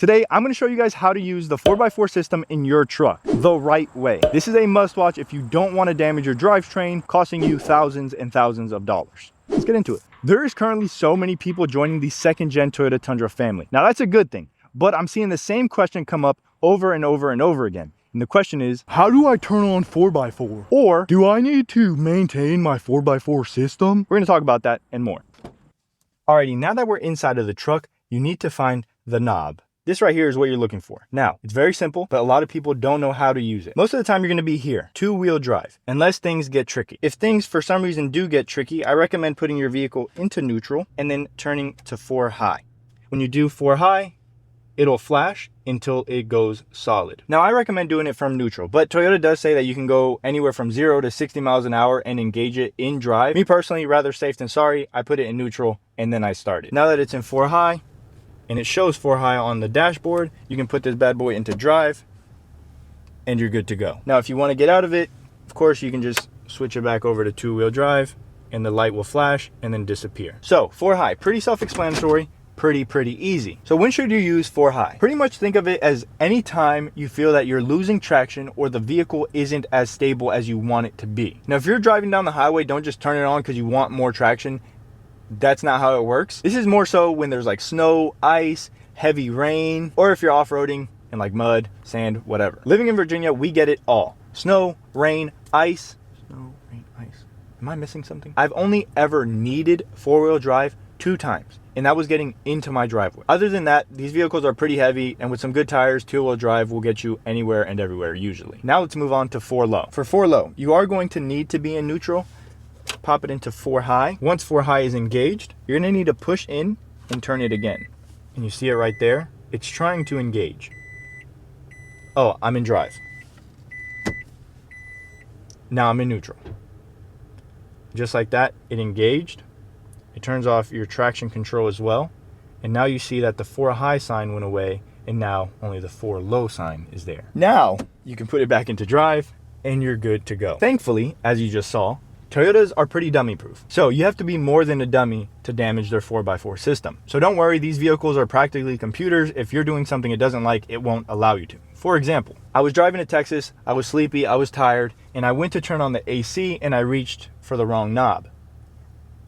Today, I'm going to show you guys how to use the 4x4 system in your truck the right way. This is a must watch if you don't want to damage your drivetrain, costing you thousands and thousands of dollars. Let's get into it. There is currently so many people joining the second gen Toyota Tundra family. Now that's a good thing, but I'm seeing the same question come up over and over and over again. And the question is, how do I turn on 4x4? Or do I need to maintain my 4x4 system? We're going to talk about that and more. Alrighty, now that we're inside of the truck, you need to find the knob. This right here is what you're looking for. Now, it's very simple, but a lot of people don't know how to use it. Most of the time, you're going to be here, two-wheel drive, unless things get tricky. If things, for some reason, do get tricky, I recommend putting your vehicle into neutral and then turning to 4 high. When you do 4 high, it'll flash until it goes solid. Now, I recommend doing it from neutral, but Toyota does say that you can go anywhere from 0 to 60 miles an hour and engage it in drive. Me personally, rather safe than sorry, I put it in neutral and then I start it. Now that it's in 4 high, and it shows 4 high on the dashboard, you can put this bad boy into drive and you're good to go. Now, if you want to get out of it, of course, you can just switch it back over to 2-wheel drive and the light will flash and then disappear. So 4 high, pretty self-explanatory, pretty easy. So when should you use 4 high? Pretty much think of it as any time you feel that you're losing traction or the vehicle isn't as stable as you want it to be. Now, if you're driving down the highway, don't just turn it on because you want more traction. That's not how it works. This is more so when there's like snow, ice, heavy rain, or if you're off-roading in like mud, sand, whatever. Living in Virginia, we get it all. Snow, rain, ice. Snow, rain, ice. Am I missing something? I've only ever needed 4-wheel drive 2 times, and that was getting into my driveway. Other than that, these vehicles are pretty heavy, and with some good tires, 2-wheel drive will get you anywhere and everywhere usually. Now let's move on to 4 low. For 4 low, you are going to need to be in neutral. Pop it into 4 high. Once 4 high is engaged, you're going to need to push in and turn it again. And you see it right there? It's trying to engage. Oh, I'm in drive. Now I'm in neutral. Just like that, it engaged. It turns off your traction control as well. And now you see that the 4 high sign went away, and now only the 4 low sign is there. Now you can put it back into drive and you're good to go. Thankfully, as you just saw, Toyotas are pretty dummy proof. So you have to be more than a dummy to damage their 4x4 system. So don't worry, these vehicles are practically computers. If you're doing something it doesn't like, it won't allow you to. For example, I was driving to Texas, I was sleepy, I was tired, and I went to turn on the AC and I reached for the wrong knob.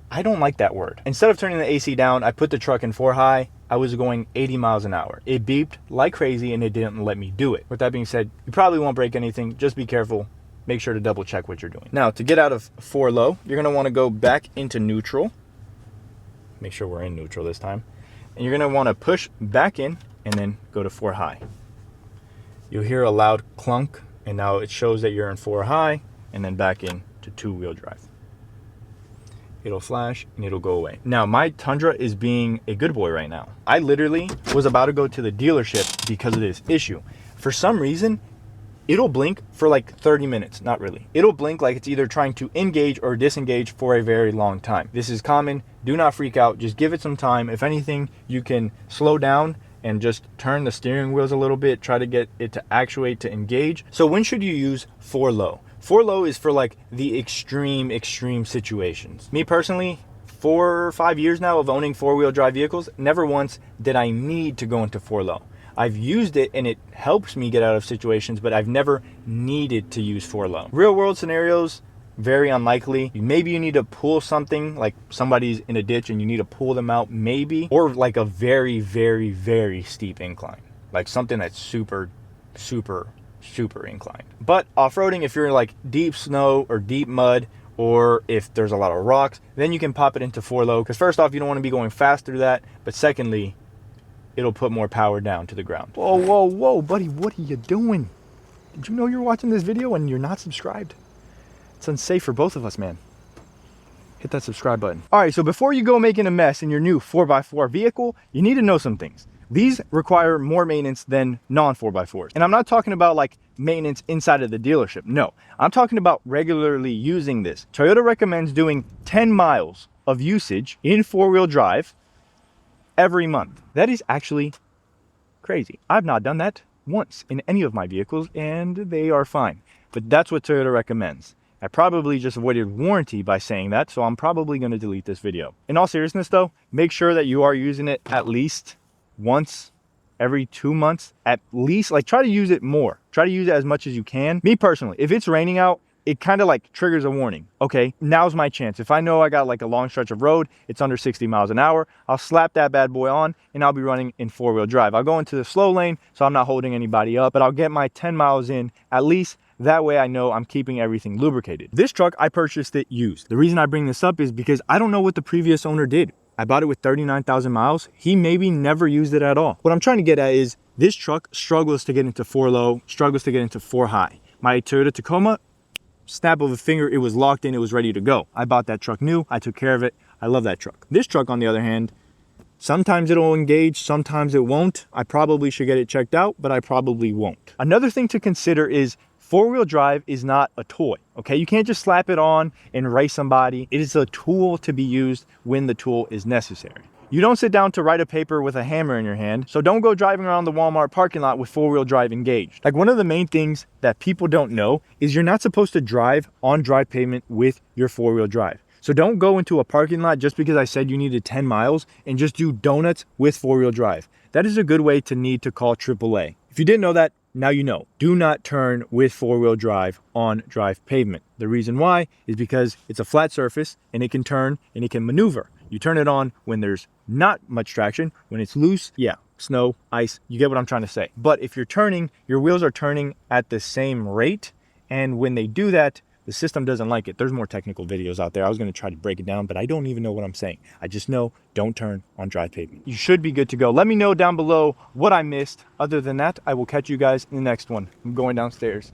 I don't like that word. Instead of turning the AC down, I put the truck in 4 high. I was going 80 miles an hour. It beeped like crazy and it didn't let me do it. With that being said, you probably won't break anything. Just be careful. Make sure to double check what you're doing. Now, to get out of 4 low, you're going to want to go back into neutral. Make sure we're in neutral this time. And you're going to want to push back in and then go to 4 high. You'll hear a loud clunk, and now it shows that you're in 4 high and then back in to 2-wheel drive. It'll flash and it'll go away. Now, my Tundra is being a good boy right now. I literally was about to go to the dealership because of this issue. For some reason, it'll blink for like 30 minutes. Not really. It'll blink like it's either trying to engage or disengage for a very long time. This is common. Do not freak out. Just give it some time. If anything, you can slow down and just turn the steering wheels a little bit. Try to get it to actuate to engage. So when should you use 4 low? 4 low is for like the extreme situations. Me personally, 4 or 5 years now of owning 4-wheel drive vehicles, never once did I need to go into 4 low. I've used it and it helps me get out of situations, but I've never needed to use 4 low. Real world scenarios, very unlikely. Maybe you need to pull something, like somebody's in a ditch and you need to pull them out, maybe. Or like a very steep incline. Like something that's super inclined. But off-roading, if you're in like deep snow or deep mud, or if there's a lot of rocks, then you can pop it into 4 low. Because first off, you don't want to be going fast through that. But secondly, it'll put more power down to the ground. Whoa, buddy, what are you doing? Did you know you're watching this video and you're not subscribed? It's unsafe for both of us, man. Hit that subscribe button. All right, so before you go making a mess in your new 4x4 vehicle, you need to know some things. These require more maintenance than non-4x4s. And I'm not talking about like maintenance inside of the dealership. No, I'm talking about regularly using this. Toyota recommends doing 10 miles of usage in 4-wheel drive every month. That is actually crazy. I've not done that once in any of my vehicles and they are fine. But that's what Toyota recommends. I probably just avoided warranty by saying that, so I'm probably going to delete this video. In all seriousness though, make sure that you are using it at least once every 2 months at least. Like, try to use it more. Try to use it as much as you can. Me personally, if it's raining out, it kind of like triggers a warning. Okay, now's my chance. If I know I got like a long stretch of road, it's under 60 miles an hour, I'll slap that bad boy on and I'll be running in 4-wheel drive. I'll go into the slow lane so I'm not holding anybody up, but I'll get my 10 miles in at least. That way I know I'm keeping everything lubricated. This truck, I purchased it used. The reason I bring this up is because I don't know what the previous owner did. I bought it with 39,000 miles. He maybe never used it at all. What I'm trying to get at is this truck struggles to get into 4 low, struggles to get into 4 high. My Toyota Tacoma, snap of a finger, it was locked in, it was ready to go. I bought that truck new, I took care of it. I love that truck. This truck, on the other hand, sometimes it'll engage, sometimes it won't. I probably should get it checked out, but I probably won't. Another thing to consider is 4-wheel drive is not a toy, okay? You can't just slap it on and race somebody. It is a tool to be used when the tool is necessary. You don't sit down to write a paper with a hammer in your hand, so don't go driving around the Walmart parking lot with 4-wheel drive engaged. Like, one of the main things that people don't know is you're not supposed to drive on dry pavement with your 4-wheel drive. So don't go into a parking lot just because I said you needed 10 miles and just do donuts with 4-wheel drive. That is a good way to need to call AAA. If you didn't know that, now you know. Do not turn with 4-wheel drive on dry pavement. The reason why is because it's a flat surface and it can turn and it can maneuver. You turn it on when there's not much traction. When it's loose, yeah, snow, ice, you get what I'm trying to say. But if you're turning, your wheels are turning at the same rate. And when they do that, the system doesn't like it. There's more technical videos out there. I was going to try to break it down, but I don't even know what I'm saying. I just know don't turn on dry pavement. You should be good to go. Let me know down below what I missed. Other than that, I will catch you guys in the next one. I'm going downstairs.